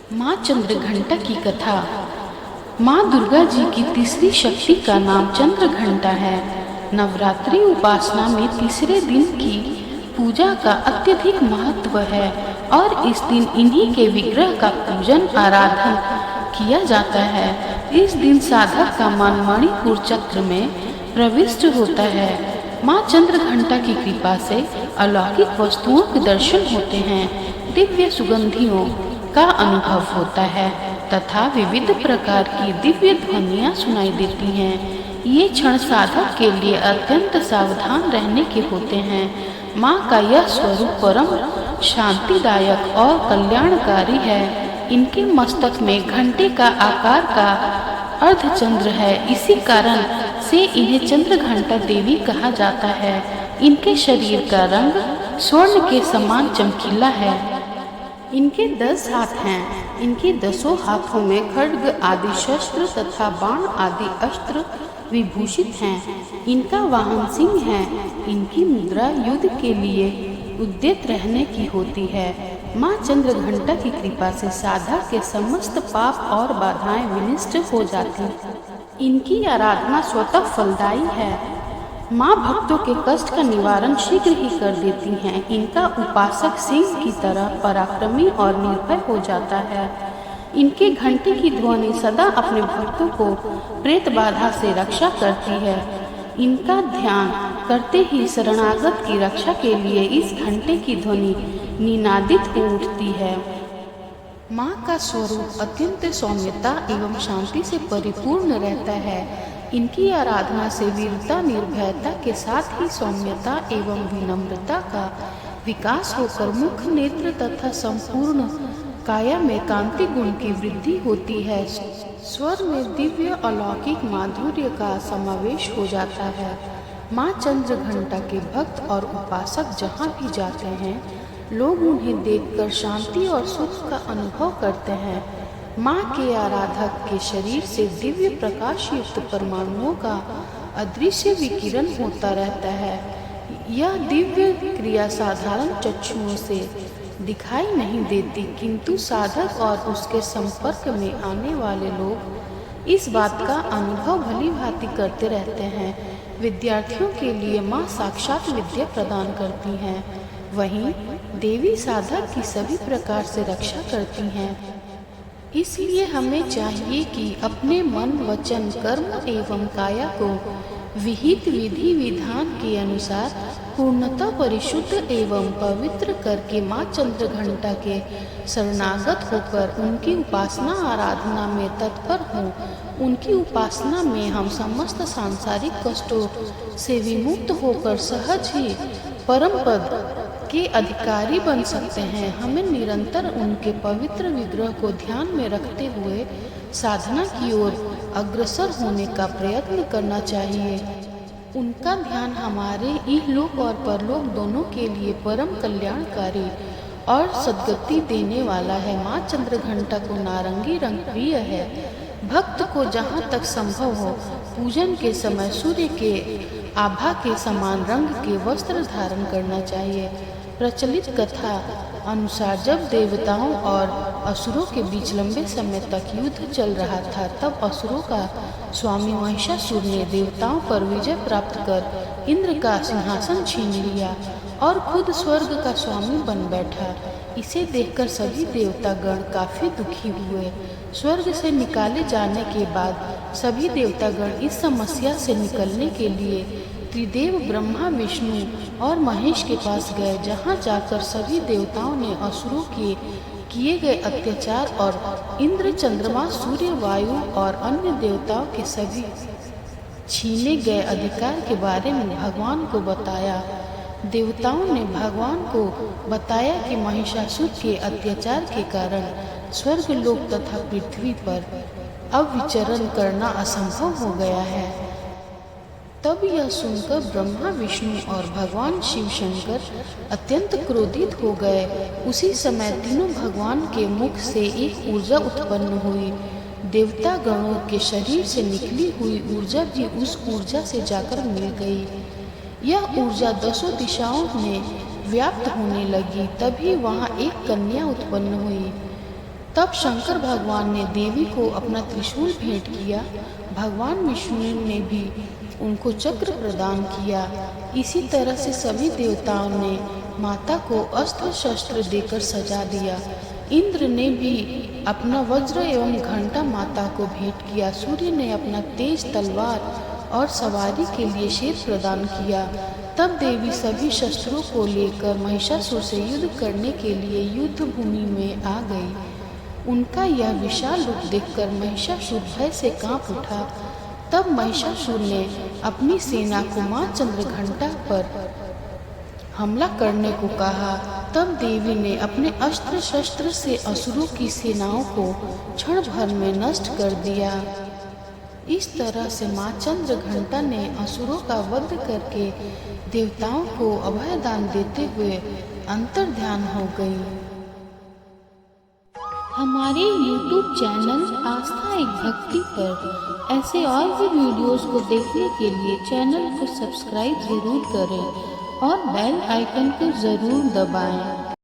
माँ चंद्रघंटा की कथा। माँ दुर्गा जी की तीसरी शक्ति का नाम चंद्रघंटा है। नवरात्रि उपासना में तीसरे दिन की पूजा का अत्यधिक महत्व है और इस दिन इन्हीं के विग्रह का पूजन आराधन किया जाता है। इस दिन साधक का मन मणिपुर चक्र में प्रविष्ट होता है। माँ चंद्रघंटा की कृपा से अलौकिक वस्तुओं के दर्शन होते हैं, दिव्य सुगंधियों का अनुभव होता है तथा विविध प्रकार की दिव्य ध्वनियाँ सुनाई देती हैं। ये क्षण साधक के लिए अत्यंत सावधान रहने के होते हैं। माँ का यह स्वरूप परम शांतिदायक और कल्याणकारी है। इनके मस्तक में घंटे का आकार का अर्धचंद्र है, इसी कारण से इन्हें चंद्रघंटा देवी कहा जाता है। इनके शरीर का रंग स्वर्ण के समान चमकीला है। इनके 10 हाथ हैं। इनके 10 हाथों में खड्ग आदि शस्त्र तथा बाण आदि अस्त्र विभूषित हैं। इनका वाहन सिंह है। इनकी मुद्रा युद्ध के लिए उद्यत रहने की होती है। माँ चंद्रघंटा की कृपा से साधक के समस्त पाप और बाधाएं विनष्ट हो जाती। इनकी आराधना स्वतः फलदायी है। माँ भक्तों के कष्ट का निवारण शीघ्र ही कर देती हैं। इनका उपासक सिंह की तरह पराक्रमी और निर्भय हो जाता है। इनके घंटे की ध्वनि सदा अपने भक्तों को प्रेत बाधा से रक्षा करती है। इनका ध्यान करते ही शरणागत की रक्षा के लिए इस घंटे की ध्वनि निनादित हो उठती है। माँ का स्वरूप अत्यंत सौम्यता एवं शांति से परिपूर्ण रहता है। इनकी आराधना से वीरता निर्भयता के साथ ही सौम्यता एवं विनम्रता का विकास होकर मुख नेत्र तथा संपूर्ण काया में कांति गुण की वृद्धि होती है। स्वर में दिव्य अलौकिक माधुर्य का समावेश हो जाता है। माँ चंद्रघंटा के भक्त और उपासक जहाँ भी जाते हैं, लोग उन्हें देखकर शांति और सुख का अनुभव करते हैं। माँ के आराधक के शरीर से दिव्य प्रकाश युक्त परमाणुओं का अदृश्य विकिरण होता रहता है। यह दिव्य क्रिया साधारण चक्षुओं से दिखाई नहीं देती, किंतु साधक और उसके संपर्क में आने वाले लोग इस बात का अनुभव भली भांति करते रहते हैं। विद्यार्थियों के लिए माँ साक्षात विद्या प्रदान करती हैं। वहीं देवी साधक की सभी प्रकार से रक्षा करती हैं। इसलिए हमें चाहिए कि अपने मन वचन कर्म एवं काया को विहित विधि विधान के अनुसार पूर्णतः परिशुद्ध एवं पवित्र करके माँ चंद्रघंटा के शरणागत होकर उनकी उपासना आराधना में तत्पर हों। उनकी उपासना में हम समस्त सांसारिक कष्टों से विमुक्त होकर सहज ही परम पद के अधिकारी बन सकते हैं। हमें निरंतर उनके पवित्र विग्रह को ध्यान में रखते हुए साधना की ओर अग्रसर होने का प्रयत्न करना चाहिए। उनका ध्यान हमारे इहलोक और परलोक दोनों के लिए परम कल्याणकारी और सद्गति देने वाला है। माँ चंद्रघंटा को नारंगी रंग प्रिय है। भक्त को जहाँ तक संभव हो पूजन के समय सूर्य के आभा के समान रंग के वस्त्र धारण करना चाहिए। प्रचलित कथा अनुसार जब देवताओं और असुरों के बीच लंबे समय तक युद्ध चल रहा था, तब असुरों का स्वामी महिषासुर ने देवताओं पर विजय प्राप्त कर इंद्र का सिंहासन छीन लिया और खुद स्वर्ग का स्वामी बन बैठा। इसे देखकर सभी देवतागण काफी दुखी हुए। स्वर्ग से निकाले जाने के बाद सभी देवतागण इस समस्या से निकलने के लिए त्रिदेव ब्रह्मा विष्णु और महेश के पास गए, जहाँ जाकर सभी देवताओं ने असुरों के किए गए अत्याचार और इंद्र चंद्रमा सूर्य वायु और अन्य देवताओं के सभी छीने गए अधिकार के बारे में भगवान को बताया। देवताओं ने भगवान को बताया कि महिषासुर के अत्याचार के कारण स्वर्गलोक तथा पृथ्वी पर अब विचरण करना असंभव हो गया है। तब यह सुनकर ब्रह्मा विष्णु और भगवान शिव शंकर अत्यंत क्रोधित हो गए। उसी समय तीनों भगवान के मुख से एक ऊर्जा उत्पन्न हुई। देवता गणों के शरीर से निकली हुई ऊर्जा भी उस ऊर्जा से जाकर मिल गई। यह ऊर्जा 10 दिशाओं में व्याप्त होने लगी। तभी वहाँ एक कन्या उत्पन्न हुई। तब शंकर भगवान ने देवी को अपना त्रिशूल भेंट किया। भगवान विष्णु ने भी उनको चक्र प्रदान किया। इसी तरह से सभी देवताओं ने माता को अस्त्र शस्त्र देकर सजा दिया। इंद्र ने भी अपना वज्र एवं घंटा माता को भेंट किया। सूर्य ने अपना तेज तलवार और सवारी के लिए शेर प्रदान किया। तब देवी सभी शस्त्रों को लेकर महिषासुर से युद्ध करने के लिए युद्ध भूमि में आ गई। उनका यह विशाल रूप देखकर महिषासुर भय से कांप उठा। तब महिषासुर ने अपनी सेना को मां चंद्रघंटा पर हमला करने को कहा। तब देवी ने अपने अस्त्र शस्त्र से असुरों की सेनाओं को क्षण भर में नष्ट कर दिया। इस तरह से मां चंद्रघंटा ने असुरों का वध करके देवताओं को अभय दान देते हुए अंतर्ध्यान हो गई। हमारे YouTube चैनल आस्था एक भक्ति पर ऐसे और भी वीडियोस को देखने के लिए चैनल को सब्सक्राइब जरूर करें और बेल आइकन को जरूर दबाएं।